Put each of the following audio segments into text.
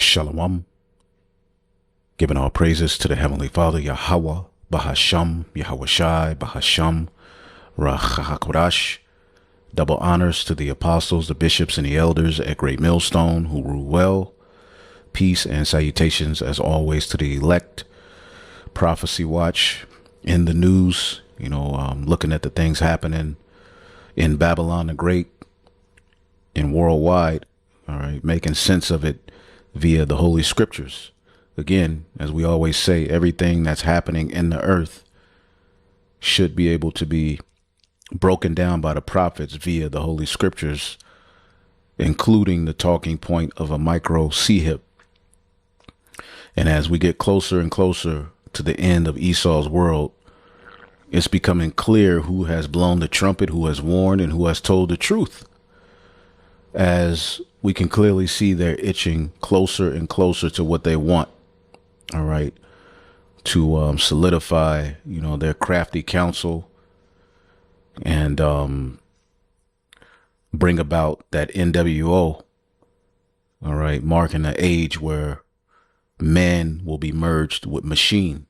Shalom. Giving all praises to the Heavenly Father, Yahweh, Bahasham, Yahweh Shai, Bahasham, Rachahakodash. Double honors to the apostles, the bishops, and the elders at Great Millstone who rule well. Peace and salutations, as always, to the elect. Prophecy Watch in the news, looking at the things happening in Babylon the Great and worldwide, all right, making sense of it via the Holy Scriptures. Again, as we always say, everything that's happening in the earth should be able to be broken down by the prophets via the Holy Scriptures, including the talking point of a micro C-hip. And as we get closer and closer to the end of Esau's world, it's becoming clear who has blown the trumpet, who has warned, and who has told the truth. As we can clearly see, they're itching closer and closer to what they want. All right. To solidify, their crafty counsel and bring about that NWO. All right. Marking the age where man will be merged with machine.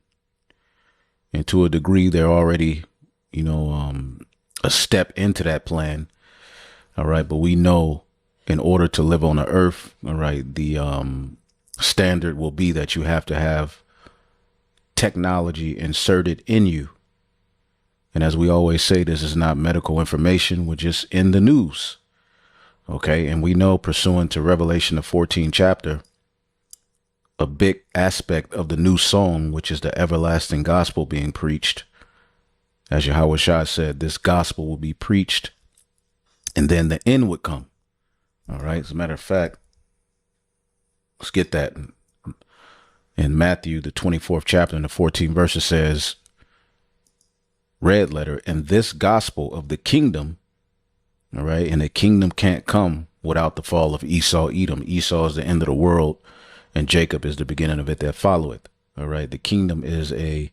And to a degree, they're already, a step into that plan. All right. But we know in order to live on the earth, all right, the standard will be that you have to have technology inserted in you. And as we always say, this is not medical information. We're just in the news. OK, and we know, pursuant to Revelation, the 14th chapter, a big aspect of the new song, which is the everlasting gospel being preached. As Yahweh Shai said, this gospel will be preached and then the end would come. All right. As a matter of fact, let's get that. In Matthew, the 24th chapter and the 14th verse, it says, red letter, and this gospel of the kingdom. All right. And the kingdom can't come without the fall of Esau, Edom. Esau is the end of the world, and Jacob is the beginning of it that followeth. All right. The kingdom is a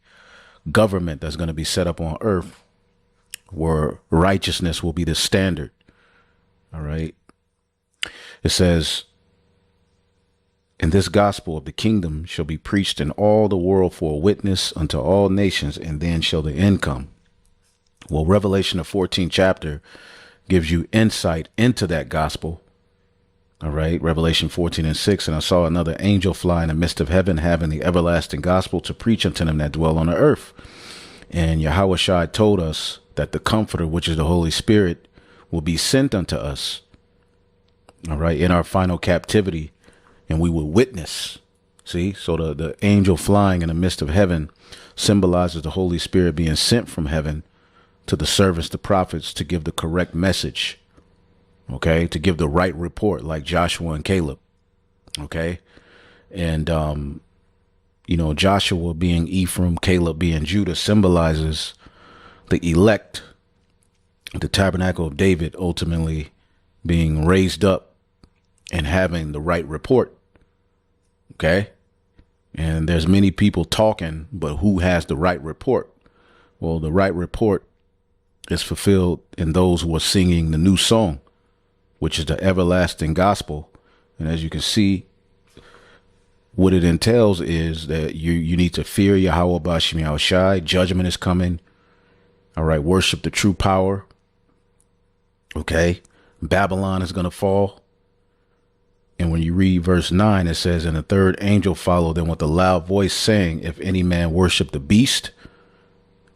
government that's going to be set up on earth where righteousness will be the standard. All right. It says, and this gospel of the kingdom shall be preached in all the world for a witness unto all nations, and then shall the end come. Well, Revelation, the 14th chapter, gives you insight into that gospel. All right. Revelation 14:6. And I saw another angel fly in the midst of heaven, having the everlasting gospel to preach unto them that dwell on the earth. And Yahweh Shai told us that the Comforter, which is the Holy Spirit, will be sent unto us. All right. In our final captivity. And we will witness. See, so the angel flying in the midst of heaven symbolizes the Holy Spirit being sent from heaven to the servants, the prophets, to give the correct message. OK, to give the right report, like Joshua and Caleb. OK, and, Joshua being Ephraim, Caleb being Judah, symbolizes the elect, the tabernacle of David ultimately being raised up and having the right report. OK, and there's many people talking, but who has the right report? Well, the right report is fulfilled in those who are singing the new song, which is the everlasting gospel. And as you can see, what it entails is that you need to fear Yahweh Bashim Yahweh Shai. Judgment is coming. All right. Worship the true power. OK, Babylon is going to fall. And when you read verse 9, it says, and the third angel followed them with a loud voice, saying, if any man worship the beast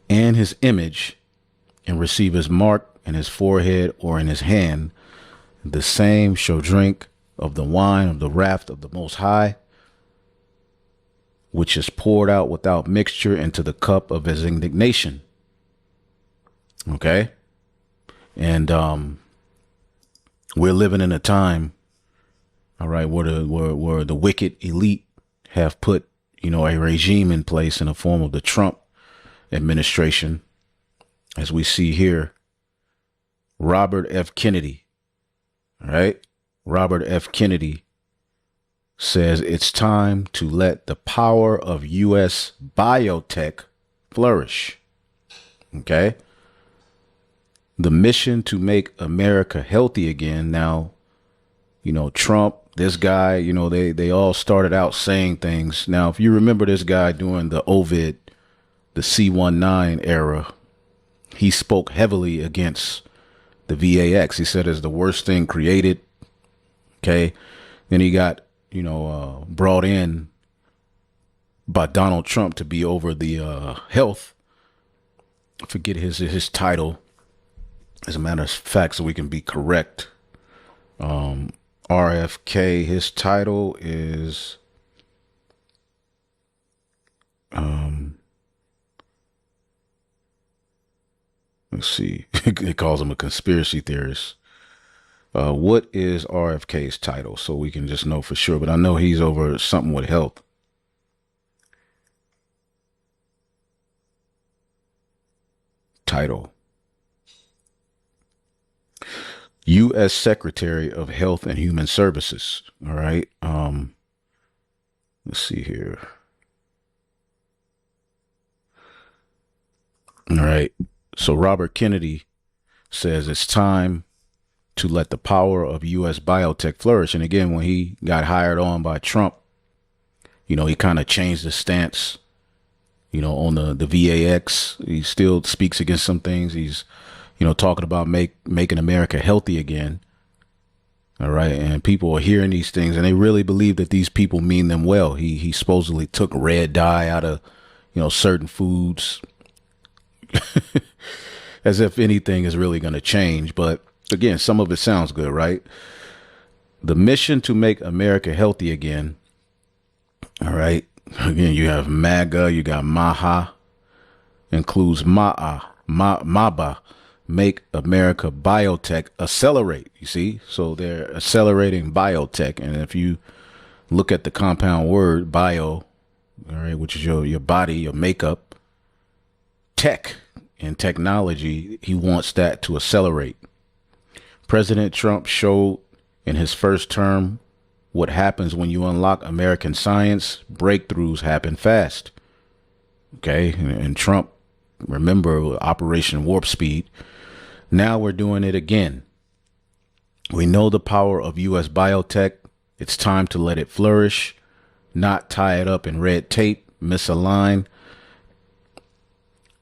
and his image and receive his mark in his forehead or in his hand, the same shall drink of the wine of the wrath of the Most High, which is poured out without mixture into the cup of his indignation. OK, and we're living in a time, all right, where the wicked elite have put, a regime in place in the form of the Trump administration. As we see here, Robert F. Kennedy. All right. Robert F. Kennedy says it's time to let the power of U.S. biotech flourish. OK, the mission to make America healthy again. Now, Trump, This guy, you know, they all started out saying things. Now, if you remember this guy during the Ovid, the C-19 era, he spoke heavily against the VAX. He said it's the worst thing created. Okay. Then he got, brought in by Donald Trump to be over the health. I forget his title. As a matter of fact, so we can be correct. RFK, his title is let's see. It calls him a conspiracy theorist. What is RFK's title? So we can just know for sure. But I know he's over something with health. Title: U.S. Secretary of Health and Human Services. All right. Let's see here. All right. So Robert Kennedy says it's time to let the power of U.S. biotech flourish. And again, when he got hired on by Trump, he kind of changed the stance, on the VAX. He still speaks against some things. He's, talking about making America healthy again. All right. And people are hearing these things and they really believe that these people mean them well. He supposedly took red dye out of, certain foods as if anything is really going to change. But again, some of it sounds good, right? The mission to make America healthy again. All right. Again, you have MAGA, you got MAHA, includes MABA, make America biotech accelerate. You see, so they're accelerating biotech. And if you look at the compound word bio, all right, which is your body, your makeup, tech and technology, he wants that to accelerate. President Trump showed in his first term what happens when you unlock American science. Breakthroughs happen fast. Okay. And Trump, remember Operation Warp Speed. Now we're doing it again. We know the power of U.S. biotech. It's time to let it flourish, not tie it up in red tape, misalign,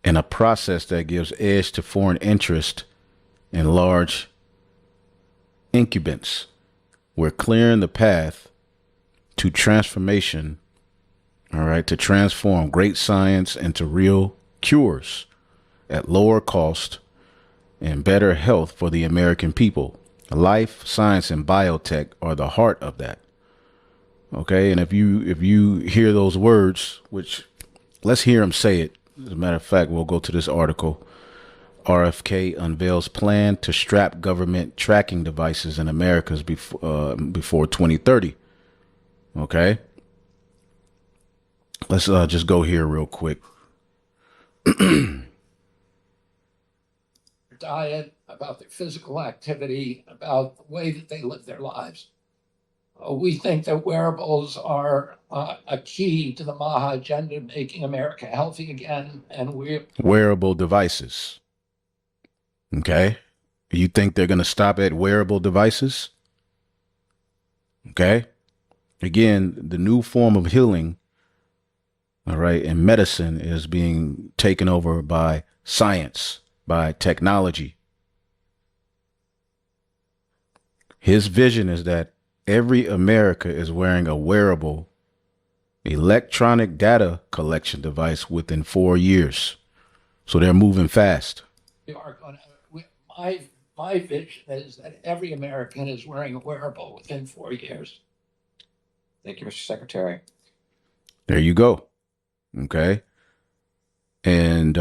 in a process that gives edge to foreign interest and large incumbents. We're clearing the path to transformation, all right, to transform great science into real cures at lower cost and better health for the American people. Life, science, and biotech are the heart of that. Okay, and if you hear those words, which let's hear him say it. As a matter of fact, we'll go to this article. RFK unveils plan to strap government tracking devices in America's before 2030. Okay. Let's just go here real quick. Diet, about their physical activity, about the way that they live their lives. We think that wearables are a key to the MAHA agenda, making America healthy again. And wearable devices. Okay. You think they're going to stop at wearable devices? Okay. Again, the new form of healing, all right, and medicine is being taken over by science, by technology. His vision is that every America is wearing a wearable electronic data collection device within 4 years. So they're moving fast. We are going to, my vision is that every American is wearing a wearable within 4 years. Thank you, Mr. Secretary. There you go. Okay. And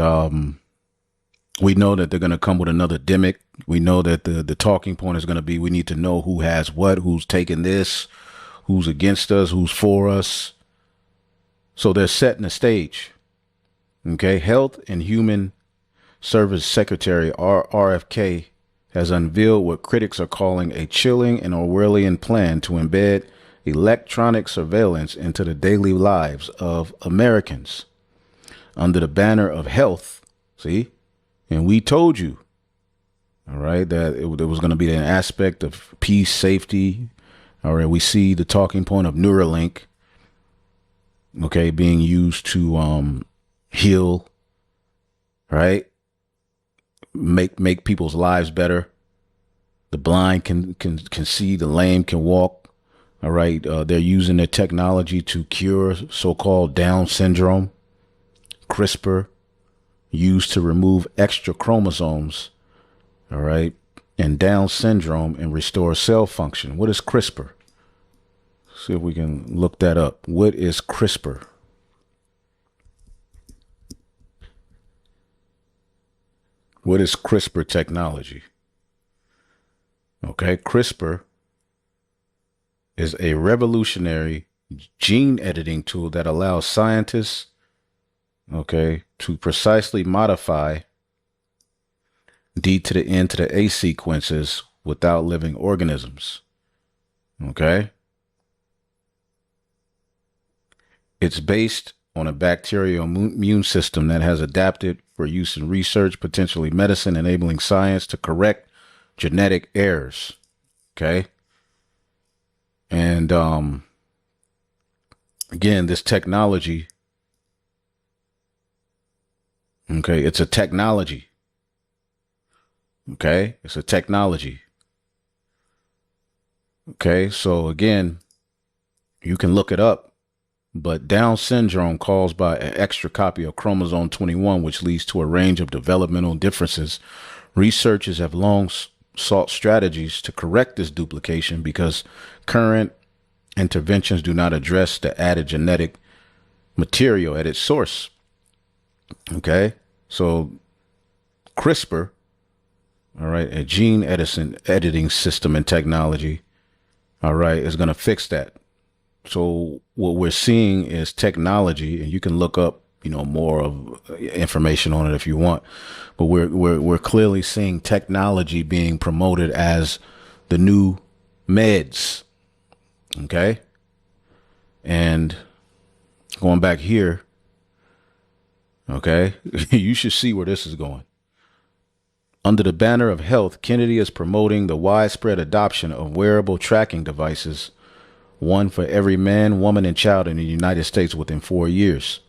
we know that they're going to come with another gimmick. We know that the talking point is going to be, we need to know who has what, who's taking this, who's against us, who's for us. So they're setting the stage. Okay. Health and Human Service Secretary RFK has unveiled what critics are calling a chilling and Orwellian plan to embed electronic surveillance into the daily lives of Americans under the banner of health. See, and we told you, all right, that there was going to be an aspect of peace, safety, All right, we see the talking point of Neuralink, okay, being used to heal, right? Make people's lives better. The blind can see, the lame can walk. All right, they're using their technology to cure so-called Down syndrome. CRISPR, used to remove extra chromosomes, all right, and Down syndrome and restore cell function. What is CRISPR? See if we can look that up. What is CRISPR? What is CRISPR technology? Okay, CRISPR is a revolutionary gene editing tool that allows scientists, okay, to precisely modify D to the N to the A sequences without living organisms. Okay. It's based on a bacterial immune system that has adapted for use in research, potentially medicine, enabling science to correct genetic errors. Okay. And again, this technology, okay, it's a technology. Okay, it's a technology. Okay, so again, you can look it up, but Down syndrome caused by an extra copy of chromosome 21, which leads to a range of developmental differences. Researchers have long sought strategies to correct this duplication because current interventions do not address the added genetic material at its source. Okay, so CRISPR, all right, a gene editing system and technology, all right, is going to fix that. So what we're seeing is technology, and you can look up, more of information on it if you want, but we're clearly seeing technology being promoted as the new meds. Okay. And going back here, okay, you should see where this is going. Under the banner of health, Kennedy is promoting the widespread adoption of wearable tracking devices, one for every man, woman, and child in the United States within 4 years.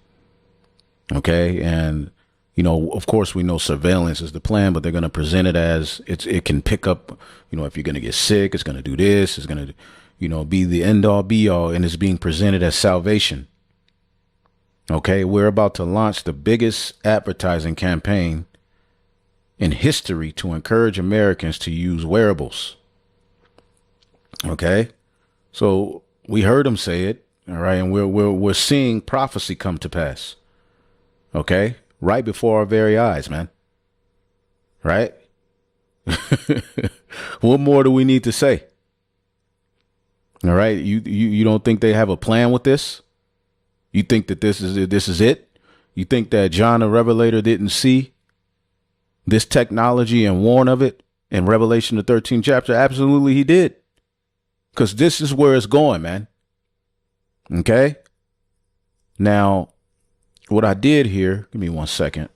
Okay. And, of course, we know surveillance is the plan, but they're going to present it as it can pick up, if you're going to get sick, it's going to do this, it's going to, be the end all be all, and it's being presented as salvation. Okay. We're about to launch the biggest advertising campaign in history to encourage Americans to use wearables. Okay. So we heard him say it. All right. And we're seeing prophecy come to pass. Okay. Right before our very eyes, man. Right. What more do we need to say? All right. You don't think they have a plan with this? You think that this is it? You think that John the Revelator didn't see this technology and warn of it in Revelation, the 13th chapter? Absolutely, he did. Because this is where it's going, man. Okay. Now, what I did here, give me 1 second.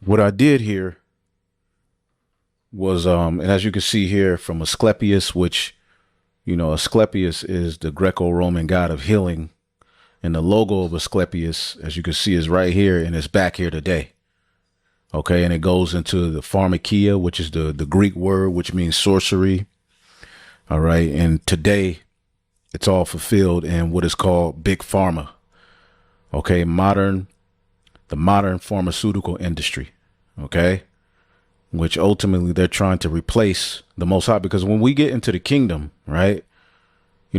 What I did here was, and as you can see here from Asclepius, which, Asclepius is the Greco-Roman god of healing. And the logo of Asclepius, as you can see, is right here and it's back here today. Okay. And it goes into the pharmakia, which is the Greek word, which means sorcery. All right. And today it's all fulfilled in what is called big pharma. Okay. The modern pharmaceutical industry. Okay. Which ultimately they're trying to replace the Most High, because when we get into the kingdom, right,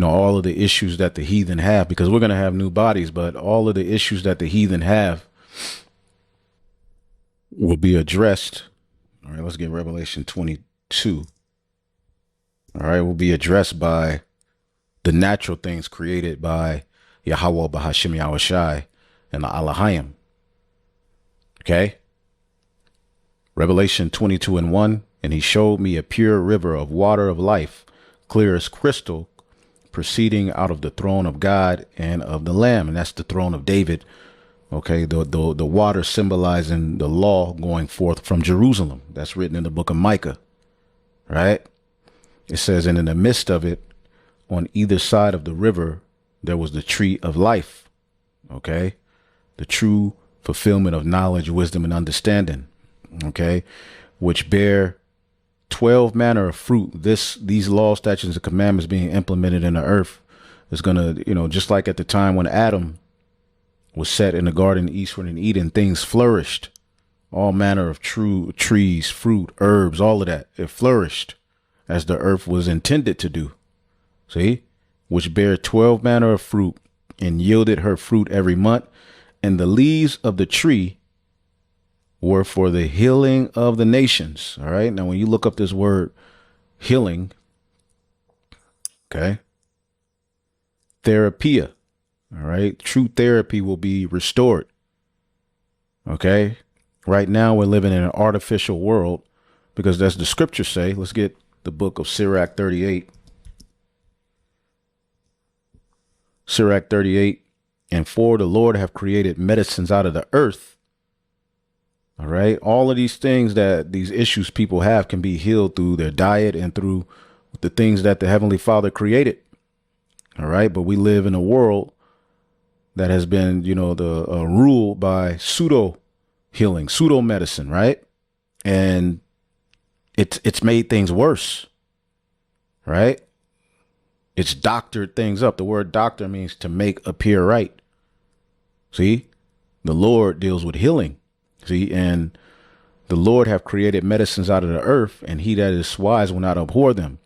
all of the issues that the heathen have, because we're going to have new bodies, but all of the issues that the heathen have will be addressed. All right, let's get Revelation 22. All right, will be addressed by the natural things created by Yahweh Bahashim Yahushai and the Alahayim. Okay. Revelation 22:1, and he showed me a pure river of water of life, clear as crystal, proceeding out of the throne of God and of the Lamb. And that's the throne of David. Okay. The water symbolizing the law going forth from Jerusalem. That's written in the book of Micah. Right. It says, and in the midst of it, on either side of the river, there was the tree of life. Okay. The true fulfillment of knowledge, wisdom, and understanding. Okay. Which bear 12 manner of fruit. These laws, statutes, and commandments being implemented in the earth is going to, just like at the time when Adam was set in the garden eastward in Eden, things flourished. All manner of true trees, fruit, herbs, all of that. It flourished as the earth was intended to do. See, which bare 12 manner of fruit and yielded her fruit every month. And the leaves of the tree were for the healing of the nations. All right. Now, when you look up this word healing, okay, therapia, all right, true therapy will be restored. Okay. Right now, we're living in an artificial world because that's the scriptures say. Let's get the book of Sirach 38. Sirach 38. And for the Lord have created medicines out of the earth. All right. All of these things that these issues people have can be healed through their diet and through the things that the Heavenly Father created. All right. But we live in a world that has been, ruled by pseudo healing, pseudo medicine. Right. And it's made things worse. Right. It's doctored things up. The word doctor means to make appear right. See, the Lord deals with healing. See, and the Lord have created medicines out of the earth, and he that is wise will not abhor them.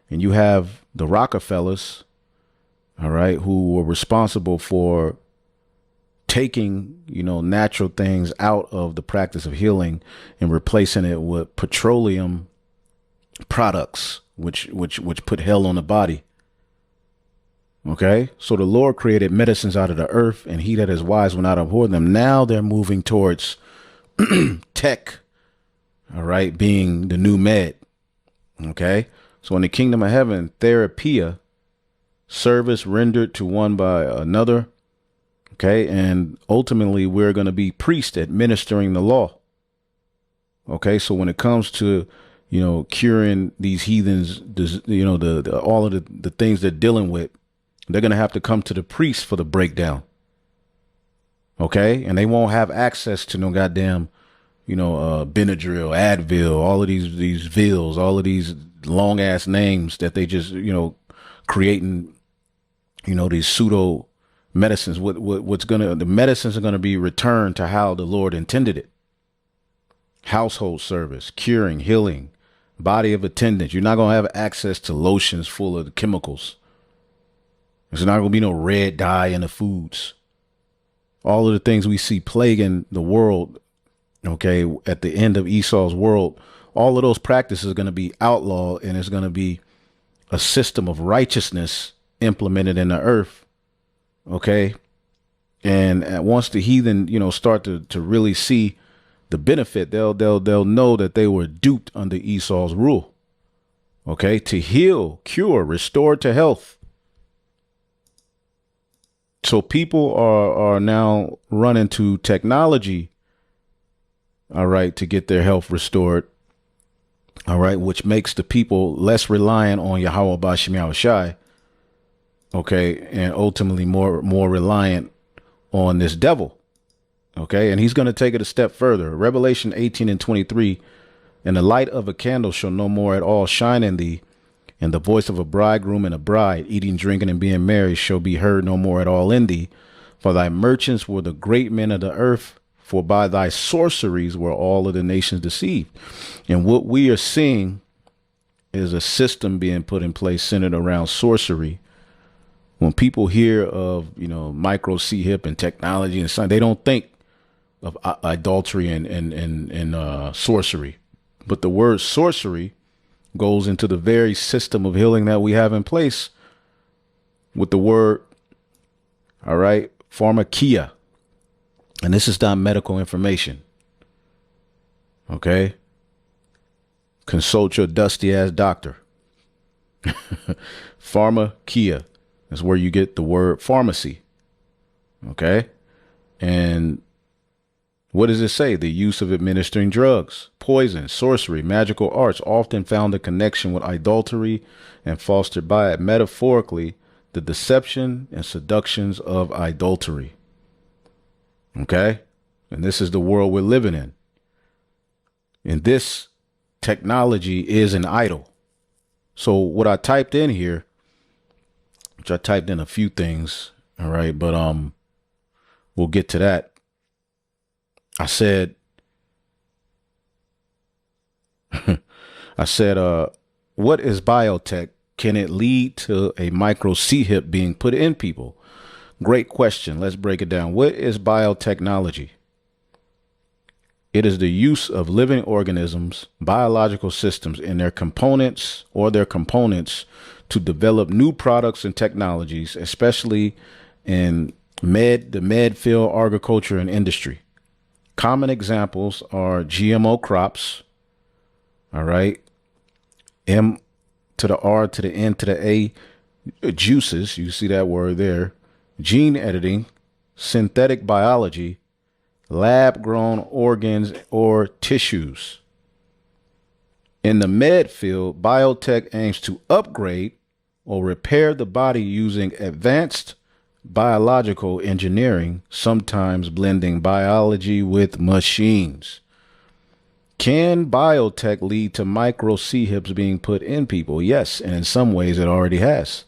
And you have the Rockefellers, all right, who were responsible for taking, natural things out of the practice of healing and replacing it with petroleum products, which put hell on the body. OK, so the Lord created medicines out of the earth, and he that is wise will not abhor them. Now they're moving towards tech. All right. Being the new med. OK, so in the kingdom of heaven, therapia, service rendered to one by another. OK, and ultimately, we're going to be priests administering the law. OK, so when it comes to, curing these heathens, all of the things they're dealing with, they're going to have to come to the priest for the breakdown. OK, and they won't have access to no goddamn, Benadryl, Advil, all of these Vils, all of these long ass names that they just, creating, these pseudo medicines. The medicines are going to be returned to how the Lord intended it. Household service, curing, healing, body of attendants. You're not going to have access to lotions full of chemicals. There's not going to be no red dye in the foods. All of the things we see plaguing the world, okay, at the end of Esau's world, all of those practices are going to be outlawed, and it's going to be a system of righteousness implemented in the earth, okay? And once the heathen, start to really see the benefit, they'll know that they were duped under Esau's rule, okay? To heal, cure, restore to health. So people are now running to technology, all right, to get their health restored, all right, which makes the people less reliant on Yahweh Bashim Yahushai, okay, and ultimately more reliant on this devil, okay, and he's going to take it a step further. Revelation 18:23, and the light of a candle shall no more at all shine in thee, and the voice of a bridegroom and a bride eating, drinking, and being merry shall be heard no more at all in thee. For thy merchants were the great men of the earth, for by thy sorceries were all of the nations deceived. And what we are seeing is a system being put in place centered around sorcery. When people hear of, micro C-hip and technology and something, they don't think of adultery and sorcery. But the word sorcery goes into the very system of healing that we have in place with the word, all right, pharmakia. And this is not medical information. Okay. Consult your dusty ass doctor. Pharmakia. That's where you get the word pharmacy. Okay. And what does it say? The use of administering drugs, poison, sorcery, magical arts often found a connection with idolatry and fostered by it. Metaphorically, the deception and seductions of idolatry. Okay? And this is the world we're living in. And this technology is an idol. So what I typed in here, which I typed in a few things, all right, but we'll get to that. I said, what is biotech? Can it lead to a micro C-hip being put in people? Great question. Let's break it down. What is biotechnology? It is the use of living organisms, biological systems, and their components to develop new products and technologies, especially in the med field, agriculture, and industry. Common examples are GMO crops, all right, M to the R to the N to the A, juices, you see that word there, gene editing, synthetic biology, lab-grown organs or tissues. In the med field, biotech aims to upgrade or repair the body using advanced biological engineering, sometimes blending biology with machines. Can biotech lead to micro C-hips being put in people? Yes, and in some ways it already has.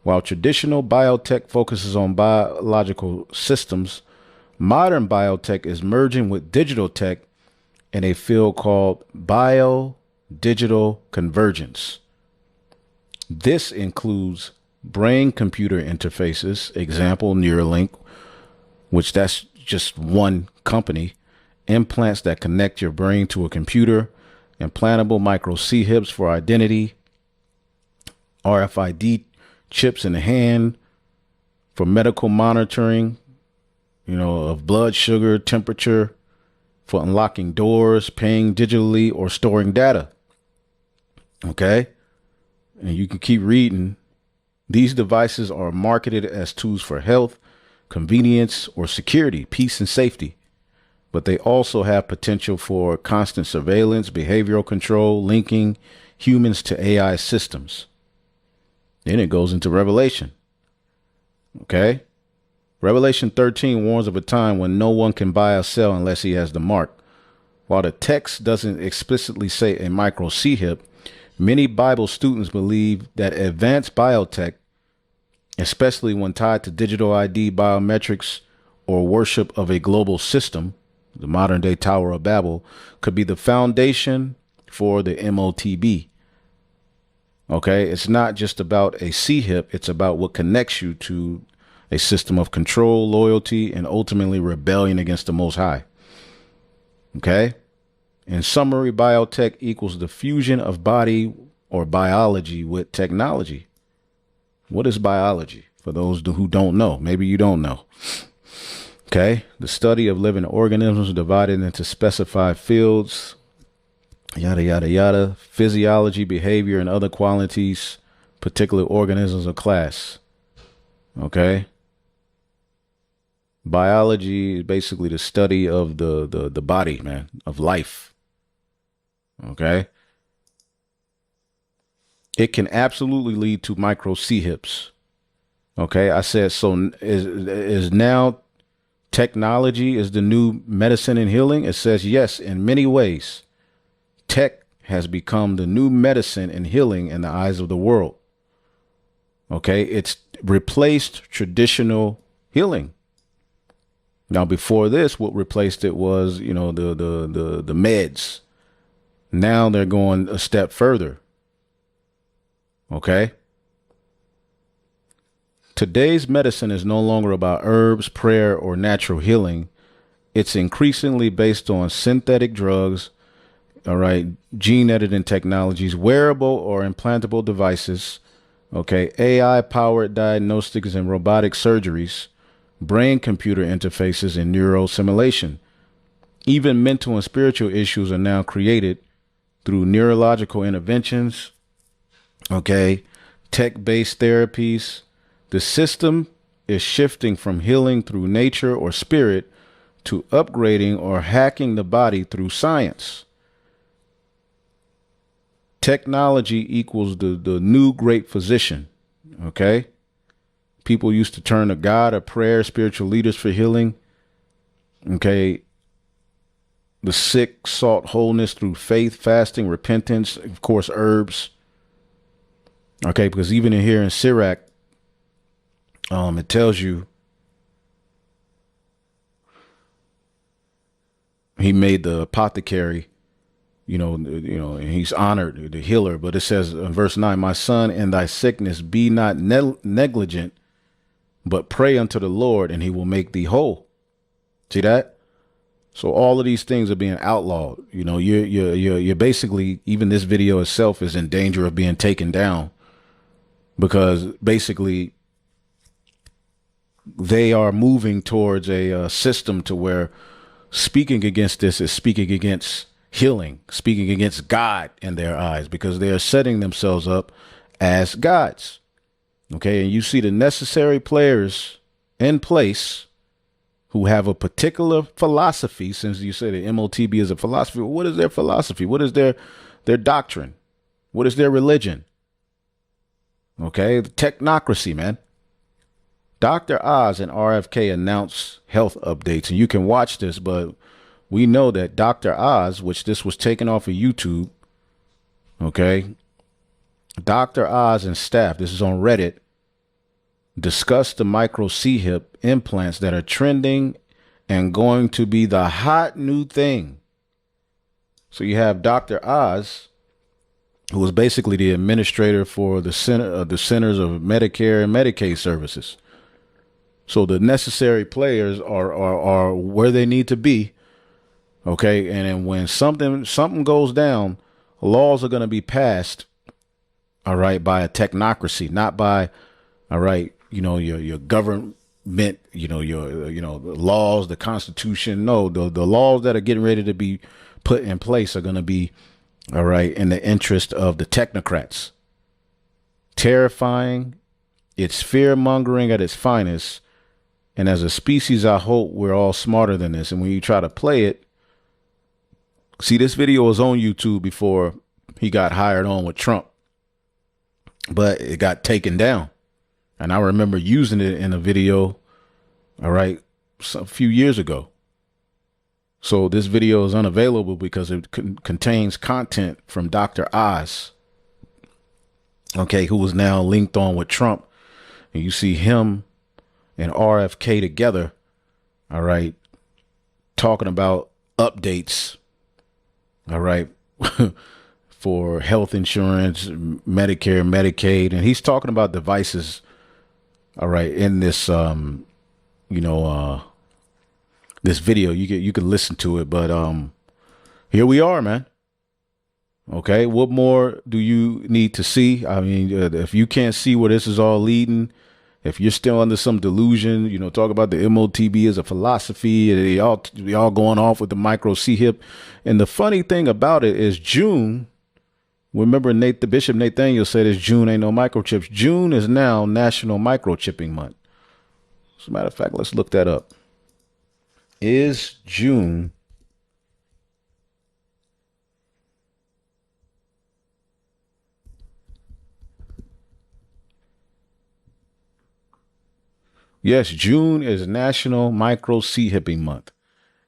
While traditional biotech focuses on biological systems, modern biotech is merging with digital tech in a field called bio-digital convergence. This includes brain-computer interfaces, example Neuralink, which that's just one company, implants that connect your brain to a computer, implantable micro C-hips for identity, RFID chips in the hand for medical monitoring, of blood sugar, temperature, for unlocking doors, paying digitally, or storing data. Okay. And you can keep reading. These devices are marketed as tools for health, convenience, or security, peace, and safety. But they also have potential for constant surveillance, behavioral control, linking humans to AI systems. Then it goes into Revelation. Okay. Revelation 13 warns of a time when no one can buy or sell unless he has the mark. While the text doesn't explicitly say a micro C-hip, many Bible students believe that advanced biotech, especially when tied to digital ID, biometrics, or worship of a global system, the modern day Tower of Babel, could be the foundation for the MOTB. Okay, it's not just about a C-hip, it's about what connects you to a system of control, loyalty, and ultimately rebellion against the Most High. Okay. In summary, biotech equals the fusion of body or biology with technology. What is biology? For those who don't know, maybe you don't know. Okay. The study of living organisms divided into specified fields, yada, yada, yada, physiology, behavior, and other qualities, particular organisms or class. Okay. Biology is basically the study of the body, man, of life. Okay. It can absolutely lead to micro C-hips. Okay. I said, so is now technology is the new medicine and healing? It says, yes, in many ways, tech has become the new medicine and healing in the eyes of the world. Okay. It's replaced traditional healing. Now, before this, what replaced it was, the meds. Now they're going a step further. Okay. Today's medicine is no longer about herbs, prayer, or natural healing. It's increasingly based on synthetic drugs, all right, gene editing technologies, wearable or implantable devices, okay, AI-powered diagnostics and robotic surgeries, brain-computer interfaces, and neural simulation. Even mental and spiritual issues are now created through neurological interventions, Okay. Tech-based therapies. The system is shifting from healing through nature or spirit to upgrading or hacking the body through science. Technology equals the new great physician. Okay. People used to turn to God or prayer, spiritual leaders for healing. Okay. The sick sought wholeness through faith, fasting, repentance, of course, herbs. Okay. Because even in here in Sirach, it tells you he made the apothecary, and he's honored, the healer. But it says in verse 9, my son, in thy sickness be not negligent, but pray unto the Lord and he will make thee whole. See that? So all of these things are being outlawed. You're basically, even this video itself is in danger of being taken down because basically they are moving towards a system to where speaking against this is speaking against healing, speaking against God in their eyes, because they are setting themselves up as gods. Okay. And you see the necessary players in place who have a particular philosophy. Since you say the MOTB is a philosophy, what is their philosophy? What is their doctrine? What is their religion? Okay. The technocracy, man. Dr. Oz and RFK announce health updates, and you can watch this, but we know that Dr. Oz, which this was taken off of YouTube, okay, Dr. Oz and staff, this is on Reddit, discuss the micro C-hip implants that are trending and going to be the hot new thing. So you have Dr. Oz, who was basically the administrator for the Centers of Medicare and Medicaid services. So the necessary players are where they need to be. Okay. And then when something goes down, laws are going to be passed. All right. By a technocracy, not by, all right, your government, your laws, the Constitution. No, the laws that are getting ready to be put in place are going to be, all right, in the interest of the technocrats. Terrifying. It's fear mongering at its finest. And as a species, I hope we're all smarter than this. And when you try to play it, see, this video was on YouTube before he got hired on with Trump, but it got taken down. And I remember using it in a video, all right, a few years ago. So this video is unavailable because it contains content from Dr. Oz, okay, who is now linked on with Trump. And you see him and RFK together, all right, talking about updates, all right, for health insurance, Medicare, Medicaid, and he's talking about devices, all right, in this, this video. You can listen to it, but here we are, man. Okay, what more do you need to see? I mean, if you can't see where this is all leading, if you're still under some delusion, talk about the MOTB as a philosophy, they all going off with the micro C-hip. And the funny thing about it is June, remember the Bishop Nathaniel said it's June ain't no microchips. June is now National Microchipping Month. As a matter of fact, let's look that up. Is June Yes, June is National Micro C-Hipping Month.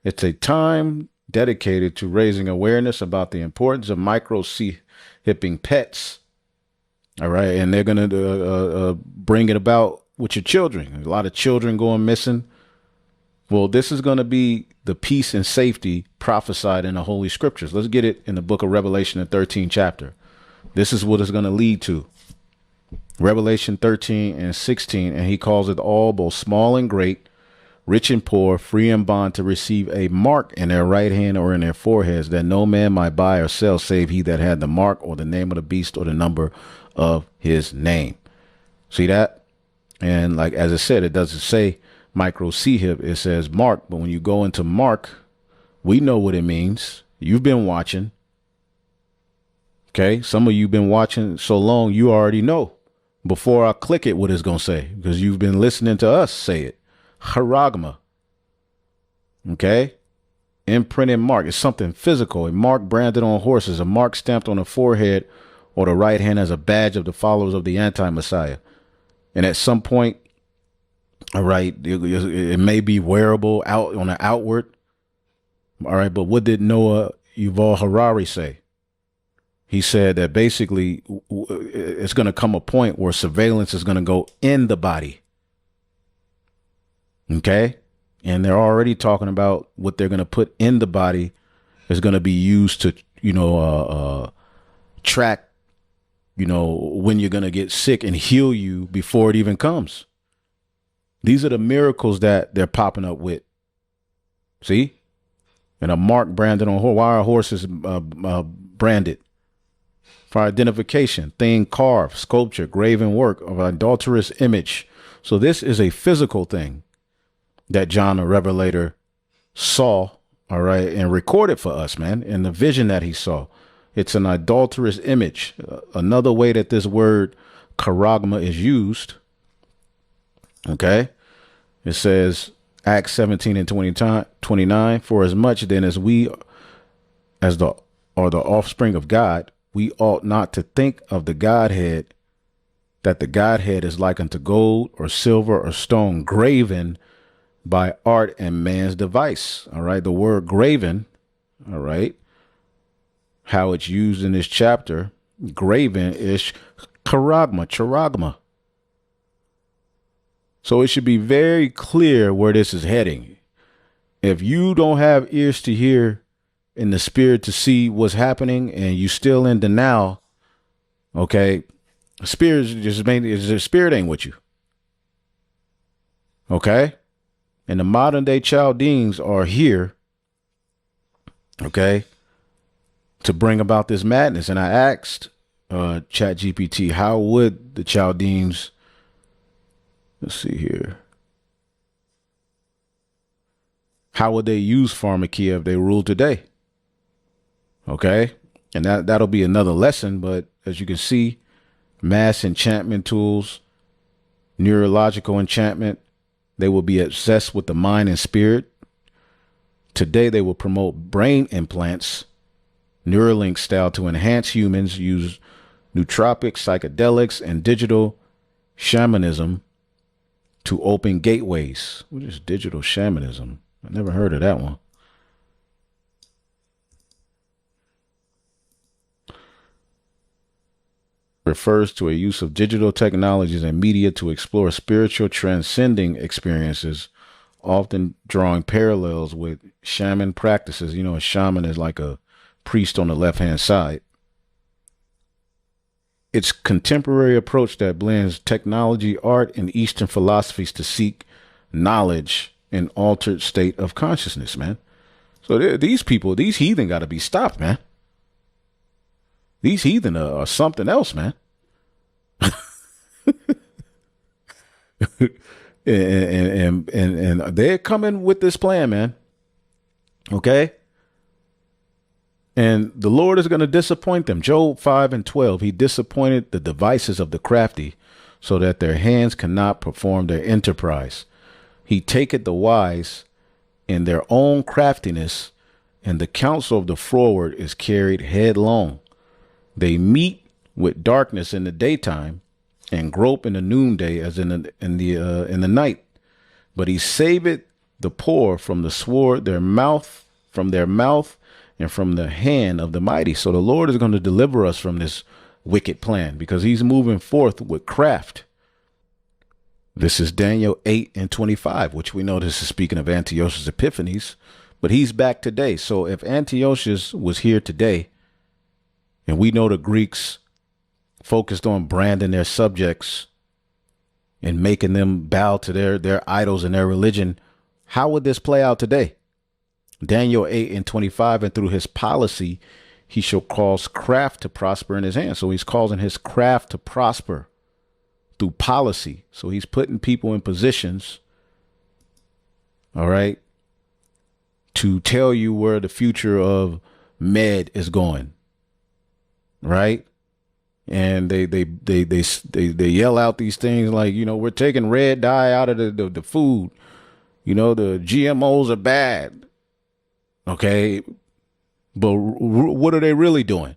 It's a time dedicated to raising awareness about the importance of micro C-hipping pets. All right. And they're going to bring it about with your children. A lot of children going missing. Well, this is going to be the peace and safety prophesied in the Holy Scriptures. Let's get it in the book of Revelation, the 13th chapter. This is what it's going to lead to. Revelation 13 and 16, and he calls it all, both small and great, rich and poor, free and bond, to receive a mark in their right hand or in their foreheads, that no man might buy or sell save he that had the mark or the name of the beast or the number of his name. See that? And like, as I said, it doesn't say micro C-hip, it says mark. But when you go into mark, we know what it means. You've been watching. Okay. Some of you been watching so long, you already know before I click it what it's going to say because you've been listening to us say it. Charagma. Okay. Imprinted mark is something physical. A mark branded on horses, a mark stamped on the forehead or the right hand as a badge of the followers of the anti-Messiah. And at some point, all right, it may be wearable out on the outward. All right. But what did Noah Yuval Harari say? He said that basically it's going to come a point where surveillance is going to go in the body. Okay. And they're already talking about what they're going to put in the body is going to be used to, track, when you're going to get sick and heal you before it even comes. These are the miracles that they're popping up with. See? And a mark branded on why are horses branded? For identification, thing carved, sculpture, graven work of adulterous image. So this is a physical thing that John the Revelator saw, all right, and recorded for us, man, in the vision that he saw. It's an adulterous image. Another way that this word charagma is used, okay, it says Acts 17 and 29, for as much then as we are the offspring of God, we ought not to think of the Godhead, that the Godhead is like unto gold or silver or stone graven by art and man's device. All right. The word graven. All right. How it's used in this chapter. Graven is charagma. So it should be very clear where this is heading. If you don't have ears to hear in the spirit to see what's happening and you still in denial, okay, the spirit ain't with you. Okay. And the modern day Chaldeans are here, okay, to bring about this madness. And I asked ChatGPT, how would the Chaldeans, let's see here, how would they use pharmakia if they ruled today? Okay, and that'll be another lesson. But as you can see, mass enchantment tools, neurological enchantment, they will be obsessed with the mind and spirit. Today, they will promote brain implants, Neuralink style, to enhance humans, use nootropics, psychedelics, and digital shamanism to open gateways. What is digital shamanism? I never heard of that one. Refers to a use of digital technologies and media to explore spiritual transcending experiences, often drawing parallels with shaman practices. You know, a shaman is like a priest on the left-hand side. It's contemporary approach that blends technology, art, and Eastern philosophies to seek knowledge in altered state of consciousness, man. So these people, these heathen got to be stopped, man. These heathen are something else, man. and they're coming with this plan, man. Okay. And the Lord is going to disappoint them. Job 5:12, he disappointed the devices of the crafty so that their hands cannot perform their enterprise. He taketh the wise in their own craftiness, and the counsel of the froward is carried headlong. They meet with darkness in the daytime and grope in the noonday as in the night. But he saveth the poor from the sword, from their mouth, and from the hand of the mighty. So the Lord is going to deliver us from this wicked plan because he's moving forth with craft. This is Daniel 8:25, which we know this is speaking of Antiochus Epiphanes, but he's back today. So if Antiochus was here today, and we know the Greeks focused on branding their subjects and making them bow to their idols and their religion, how would this play out today? Daniel 8:25, and through his policy, he shall cause craft to prosper in his hand. So he's causing his craft to prosper through policy. So he's putting people in positions, all right, to tell you where the future of med is going. right? And they yell out these things like, we're taking red dye out of the food. The GMOs are bad. Okay. But what are they really doing?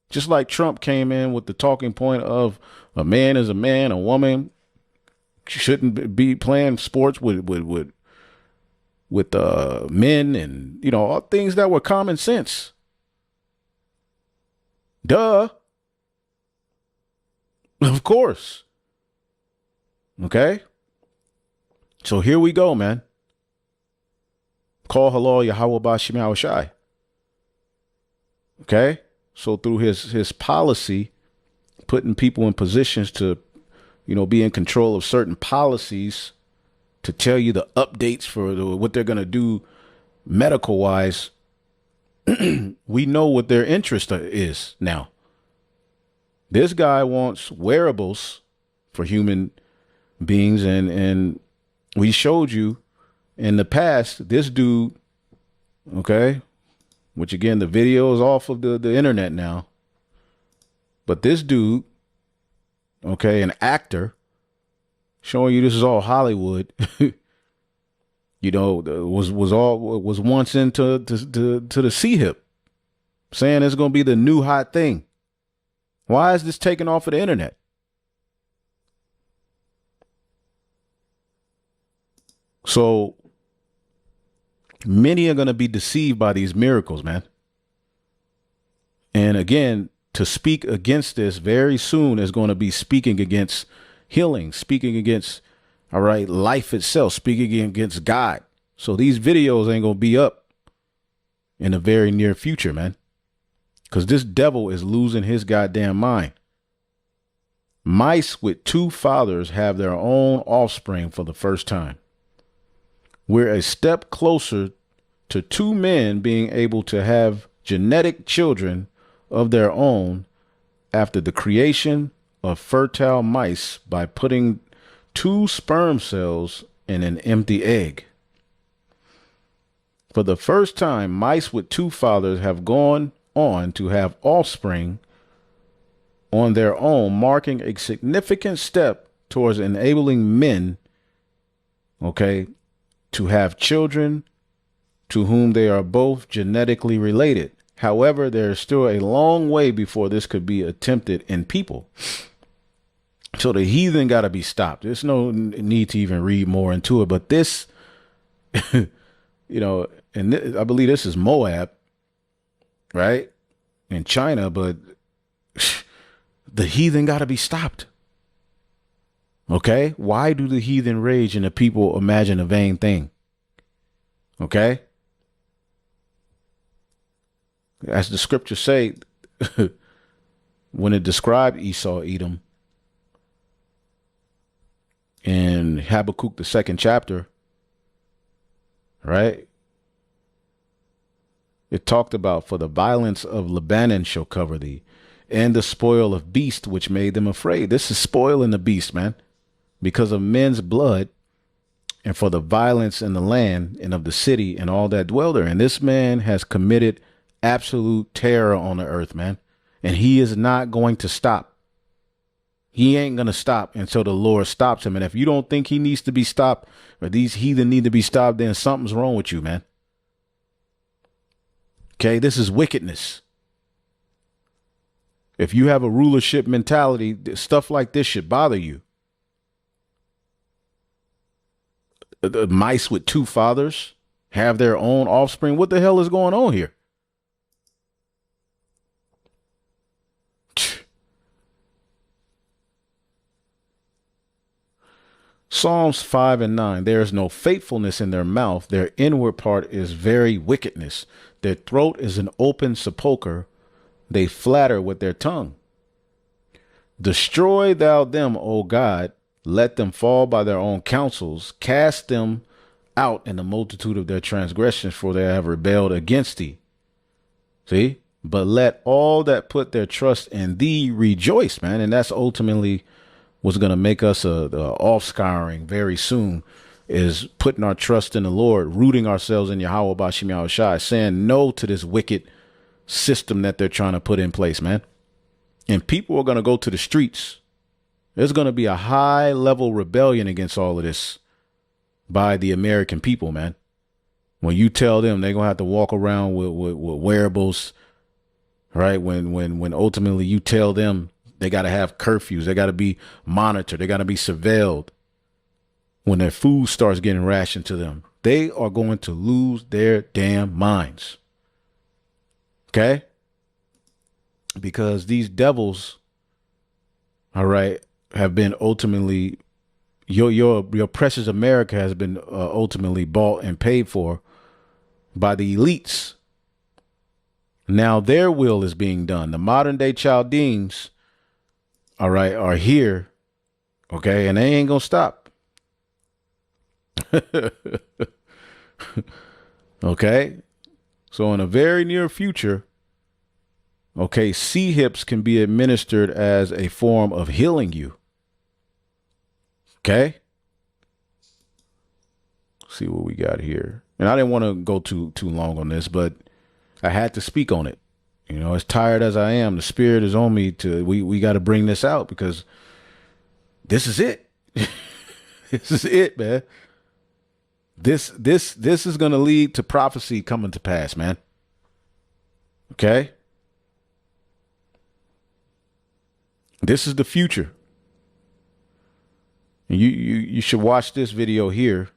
Just like Trump came in with the talking point of a man is a man, a woman shouldn't be playing sports with men, and all things that were common sense. Duh. Of course. Okay. So here we go, man. Call halal Yahweh Bashim Shai. Okay. So through his policy, putting people in positions to, be in control of certain policies, to tell you the updates for what they're going to do medical wise, we know what their interest is now. This guy wants wearables for human beings. And we showed you in the past, this dude, okay, which again, the video is off of the internet now. But this dude, okay, an actor, showing you this is all Hollywood, was once into the C hip, saying it's going to be the new hot thing. Why is this taken off of the internet? So many are going to be deceived by these miracles, man. And again, to speak against this very soon is going to be speaking against healing, speaking against, all right, life itself, speaking against God. So these videos ain't going to be up in the very near future, man, because this devil is losing his goddamn mind. Mice with two fathers have their own offspring for the first time. We're a step closer to two men being able to have genetic children of their own after the creation of fertile mice by putting two sperm cells in an empty egg. For the first time, mice with two fathers have gone on to have offspring on their own, marking a significant step towards enabling men, okay, to have children to whom they are both genetically related. However, there is still a long way before this could be attempted in people. So the heathen got to be stopped. There's no need to even read more into it. But this, and I believe this is Moab, right? In China, but the heathen got to be stopped. Okay? Why do the heathen rage and the people imagine a vain thing? Okay? As the scriptures say, when it described Esau, Edom, in Habakkuk, the 2nd chapter, right? It talked about, for the violence of Lebanon shall cover thee, and the spoil of beast which made them afraid. This is spoiling the beast, man, because of men's blood, and for the violence in the land and of the city and all that dwell there. And this man has committed absolute terror on the earth, man. And he is not going to stop. He ain't going to stop until the Lord stops him. And if you don't think he needs to be stopped, or these heathen need to be stopped, then something's wrong with you, man. Okay, this is wickedness. If you have a rulership mentality, stuff like this should bother you. The mice with two fathers have their own offspring. What the hell is going on here? Psalms 5 and 9. There is no faithfulness in their mouth. Their inward part is very wickedness. Their throat is an open sepulchre. They flatter with their tongue. Destroy thou them, O God. Let them fall by their own counsels. Cast them out in the multitude of their transgressions, for they have rebelled against thee. See? But let all that put their trust in thee rejoice, man. And that's ultimately what's going to make us a off-scouring very soon, is putting our trust in the Lord, rooting ourselves in Yahweh Bashim Yahushai, saying no to this wicked system that they're trying to put in place, man. And people are going to go to the streets. There's going to be a high level rebellion against all of this by the American people, man. When you tell them they're going to have to walk around with wearables, right? When ultimately you tell them they got to have curfews, they got to be monitored, they got to be surveilled. When their food starts getting rationed to them, they are going to lose their damn minds. Okay? Because these devils, all right, have been ultimately, your precious America has been ultimately bought and paid for by the elites. Now their will is being done. The modern day Chaldeans, all right, are here, okay, and they ain't gonna stop. Okay, so in a very near future, okay, C-hips can be administered as a form of healing you. Okay, see what we got here. And I didn't want to go too long on this, but I had to speak on it. You know, as tired as I am, the spirit is on me to, we got to bring this out because this is it. This is it, man. This is going to lead to prophecy coming to pass, man. Okay. This is the future. You should watch this video here.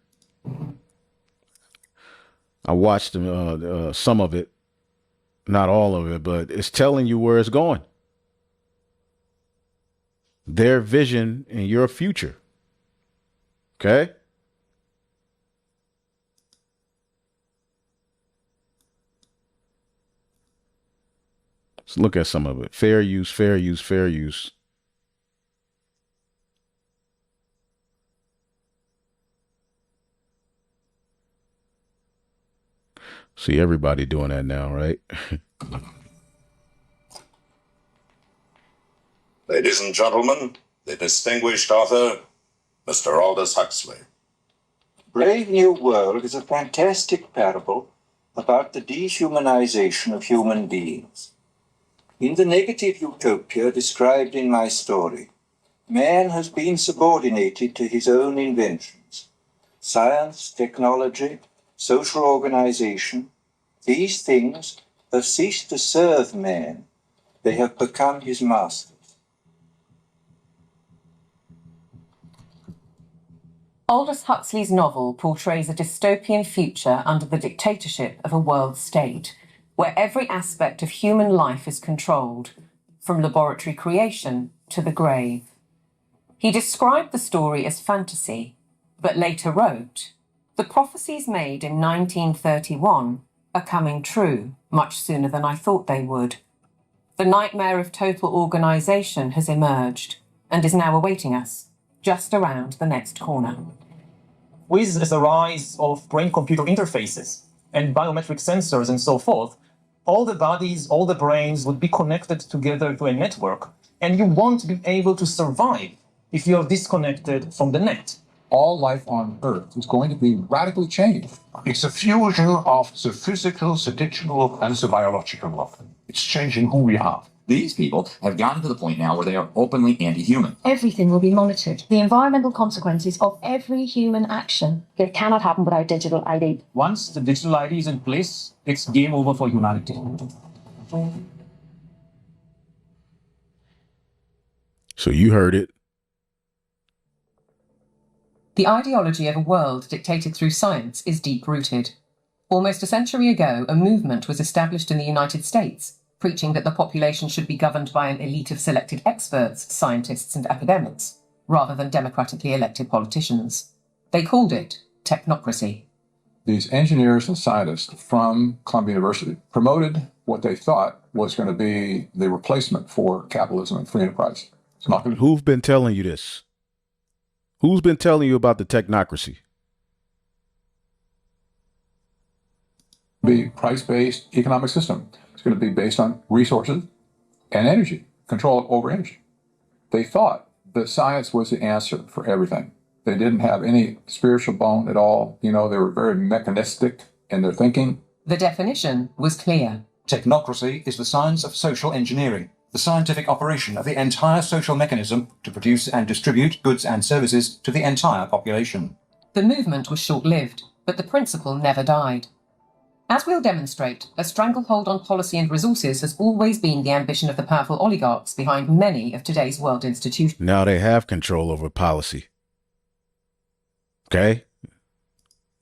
I watched some of it, not all of it, but it's telling you where it's going. Their vision and your future. Okay? Let's look at some of it. Fair use, fair use, fair use. See everybody doing that now, right? Ladies and gentlemen, the distinguished author, Mr. Aldous Huxley. Brave New World is a fantastic parable about the dehumanization of human beings. In the negative utopia described in my story, man has been subordinated to his own inventions. Science, technology, social organization, these things have ceased to serve man. They have become his masters. Aldous Huxley's novel portrays a dystopian future under the dictatorship of a world state, where every aspect of human life is controlled, from laboratory creation to the grave. He described the story as fantasy, but later wrote, "The prophecies made in 1931 are coming true much sooner than I thought they would. The nightmare of total organization has emerged and is now awaiting us, just around the next corner." With the rise of brain-computer interfaces and biometric sensors and so forth, all the bodies, all the brains would be connected together to a network, and you won't be able to survive if you're disconnected from the net. All life on Earth is going to be radically changed. It's a fusion of the physical, the digital, and the biological. It's changing who we are. These people have gotten to the point now where they are openly anti-human. Everything will be monitored. The environmental consequences of every human action. It cannot happen without digital ID. Once the digital ID is in place, it's game over for humanity. So you heard it. The ideology of a world dictated through science is deep-rooted. Almost a century ago, a movement was established in the United States, preaching that the population should be governed by an elite of selected experts, scientists and academics, rather than democratically elected politicians. They called it technocracy. These engineers and scientists from Columbia University promoted what they thought was going to be the replacement for capitalism and free enterprise. It's not going to Who've been telling you this? Who's been telling you about the technocracy? be price-based economic system. It's going to be based on resources and energy, control over energy. They thought that science was the answer for everything. They didn't have any spiritual bone at all. You know, they were very mechanistic in their thinking. The definition was clear. Technocracy is the science of social engineering, the scientific operation of the entire social mechanism to produce and distribute goods and services to the entire population. The movement was short-lived, but the principle never died. As we'll demonstrate, a stranglehold on policy and resources has always been the ambition of the powerful oligarchs behind many of today's world institutions. Now they have control over policy. Okay?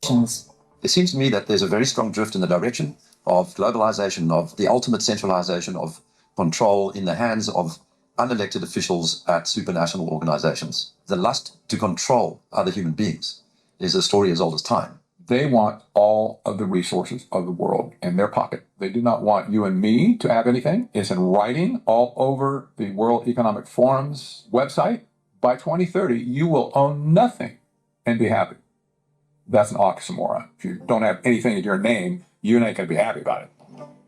It seems to me that there's a very strong drift in the direction of globalization, of the ultimate centralization of control in the hands of unelected officials at supranational organizations. The lust to control other human beings is a story as old as time. They want all of the resources of the world in their pocket. They do not want you and me to have anything. It's in writing all over the World Economic Forum's website. By 2030, you will own nothing and be happy. That's an oxymoron. If you don't have anything in your name, you're not going to be happy about it.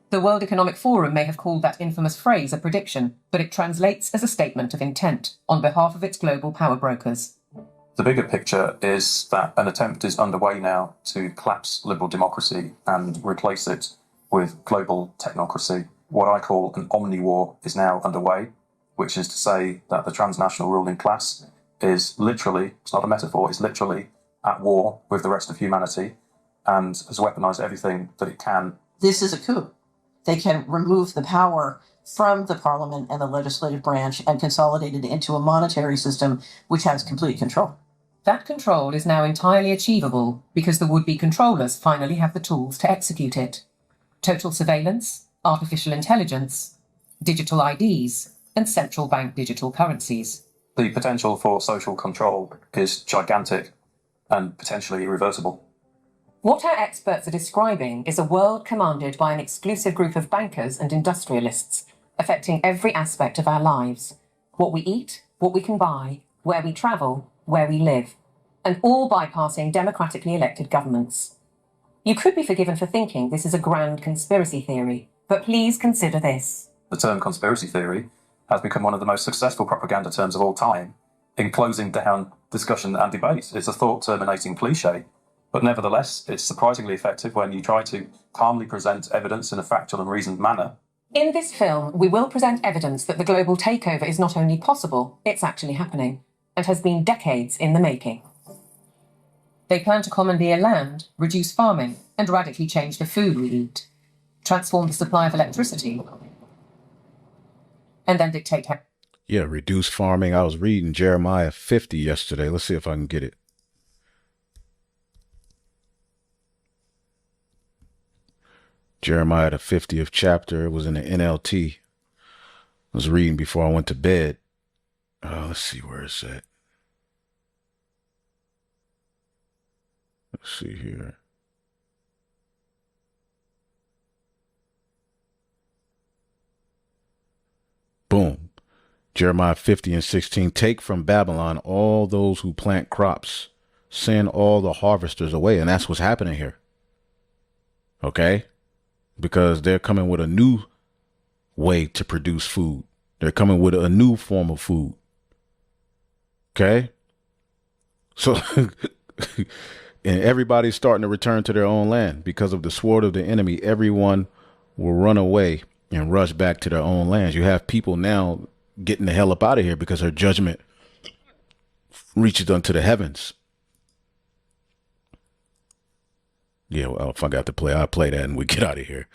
The World Economic Forum may have called that infamous phrase a prediction, but it translates as a statement of intent on behalf of its global power brokers. The bigger picture is that an attempt is underway now to collapse liberal democracy and replace it with global technocracy. What I call an omni-war is now underway, which is to say that the transnational ruling class is literally, it's not a metaphor, it's literally at war with the rest of humanity and has weaponized everything that it can. This is a coup. They can remove the power from the parliament and the legislative branch and consolidate it into a monetary system which has complete control. That control is now entirely achievable because the would-be controllers finally have the tools to execute it. Total surveillance, artificial intelligence, digital IDs, and central bank digital currencies. The potential for social control is gigantic and potentially irreversible. What our experts are describing is a world commanded by an exclusive group of bankers and industrialists, affecting every aspect of our lives. What we eat, what we can buy, where we travel, where we live, and all bypassing democratically elected governments. You could be forgiven for thinking this is a grand conspiracy theory, but please consider this. The term conspiracy theory has become one of the most successful propaganda terms of all time in closing down discussion and debate. It's a thought-terminating cliche, but nevertheless, it's surprisingly effective when you try to calmly present evidence in a factual and reasoned manner. In this film, we will present evidence that the global takeover is not only possible, it's actually happening, and has been decades in the making. They plan to commandeer land, reduce farming, and radically change the food we eat, transform the supply of electricity, and then dictate how. Yeah, reduce farming. I was reading Jeremiah 50 yesterday. Let's see if I can get it. Jeremiah, the 50th chapter. It was in the NLT. I was reading before I went to bed. Let's see where it's at. Let's see here. Boom. Jeremiah 50 and 16. Take from Babylon all those who plant crops. Send all the harvesters away. And that's what's happening here. Okay? Because they're coming with a new way to produce food. They're coming with a new form of food. Okay? So, and everybody's starting to return to their own land because of the sword of the enemy. Everyone will run away and rush back to their own lands. You have people now getting the hell up out of here because her judgment reaches unto the heavens. Yeah, well, if I got to play, I'll play that and we get out of here.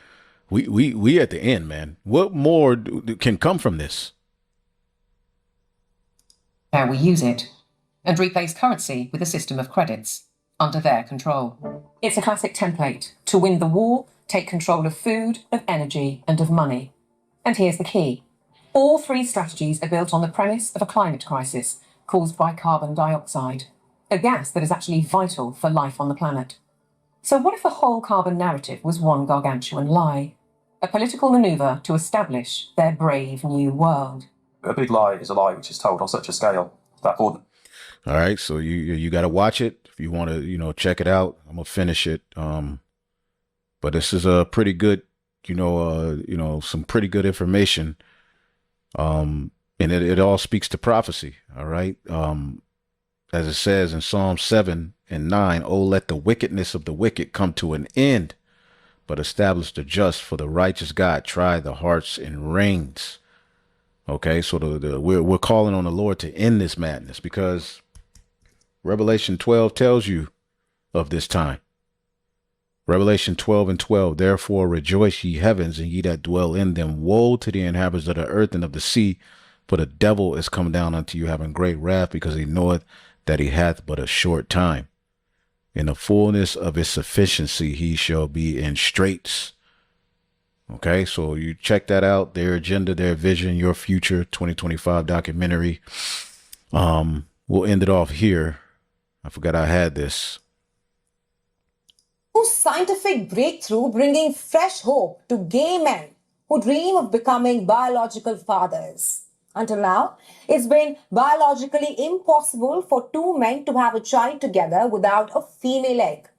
We at the end, man. What more can come from this? How we use it, and replace currency with a system of credits under their control. It's a classic template. To win the war, take control of food, of energy, and of money. And here's the key. All three strategies are built on the premise of a climate crisis caused by carbon dioxide, a gas that is actually vital for life on the planet. So what if the whole carbon narrative was one gargantuan lie? A political maneuver to establish their brave new world. A big lie is a lie which is told on such a scale that All right, so you got to watch it if you want to, check it out. I'm gonna finish it. But this is a pretty good, some pretty good information. And it all speaks to prophecy. All right. As it says in Psalm 7 and 9, oh, let the wickedness of the wicked come to an end, but establish the just, for the righteous God try the hearts and reins. Okay, so we're calling on the Lord to end this madness, because Revelation 12 tells you of this time. Revelation 12:12, therefore rejoice ye heavens, and ye that dwell in them. Woe to the inhabitants of the earth and of the sea, for the devil is come down unto you, having great wrath, because he knoweth that he hath but a short time. In the fullness of his sufficiency he shall be in straits. Okay, so you check that out, their agenda, their vision, your future 2025 documentary. We'll end it off here. I forgot I had this. Scientific breakthrough bringing fresh hope to gay men who dream of becoming biological fathers. Until now, it's been biologically impossible for two men to have a child together without a female egg.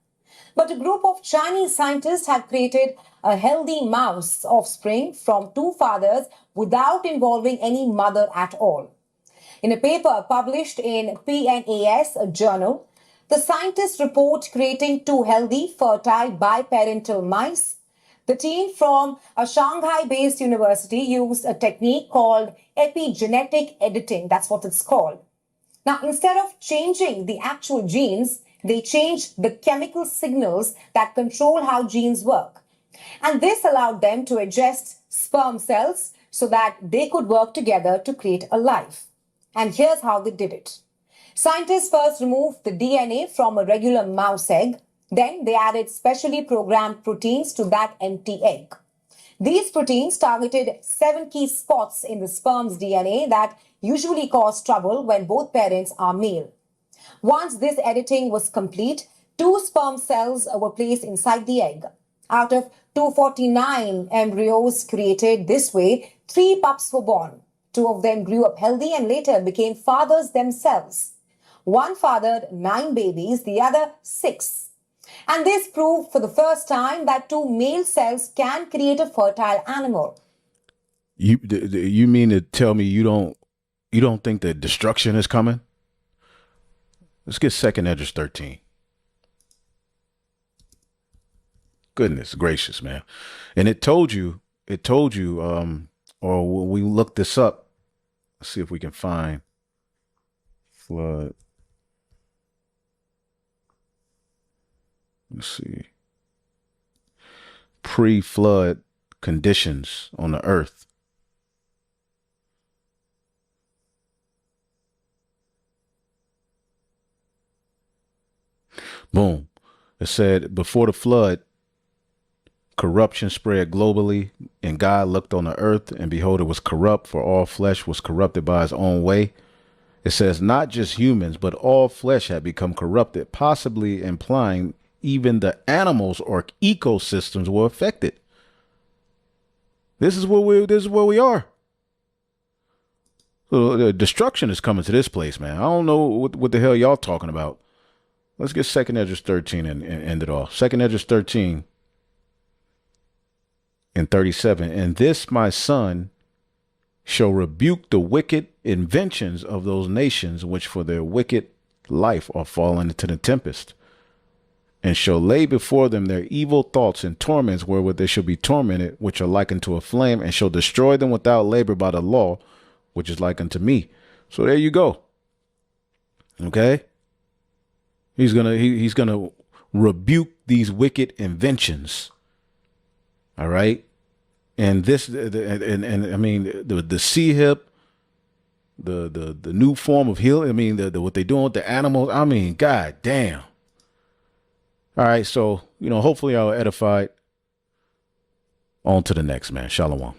But a group of Chinese scientists have created a healthy mouse offspring from two fathers without involving any mother at all. In a paper published in PNAS, a journal, the scientists report creating two healthy, fertile, biparental mice. The team from a Shanghai-based university used a technique called epigenetic editing. That's what it's called. Now, instead of changing the actual genes, they changed the chemical signals that control how genes work. And this allowed them to adjust sperm cells so that they could work together to create a life. And here's how they did it. Scientists first removed the DNA from a regular mouse egg. Then they added specially programmed proteins to that empty egg. These proteins targeted 7 key spots in the sperm's DNA that usually cause trouble when both parents are male. Once this editing was complete, 2 sperm cells were placed inside the egg. Out of 249 embryos created this way, 3 pups were born. 2 of them grew up healthy and later became fathers themselves. One fathered 9 babies, the other 6. And this proved for the first time that 2 male cells can create a fertile animal. You mean to tell me you don't think that destruction is coming? Let's get 2nd Esdras 13. Goodness gracious, man. And it told you, or when we look this up, let's see if we can find flood. Let's see. Pre-flood conditions on the earth. Boom. It said, before the flood, corruption spread globally, and God looked on the earth, and behold, it was corrupt, for all flesh was corrupted by his own way. It says not just humans, but all flesh had become corrupted, possibly implying even the animals or ecosystems were affected. This is where we are. So the destruction is coming to this place, man. I don't know what the hell y'all talking about. Let's get 2nd Esdras 13 and end it off. 2nd Esdras 13 and 37. And this my son shall rebuke the wicked inventions of those nations which for their wicked life are fallen into the tempest, and shall lay before them their evil thoughts and torments wherewith they shall be tormented, which are like unto a flame, and shall destroy them without labor by the law, which is like unto me. So there you go. Okay. He's gonna rebuke these wicked inventions. All right. And this, and I mean, the sea hip, the new form of healing. I mean, what they doing with the animals. I mean, god damn. All right, so, hopefully I'll edify. On to the next, man. Shalom.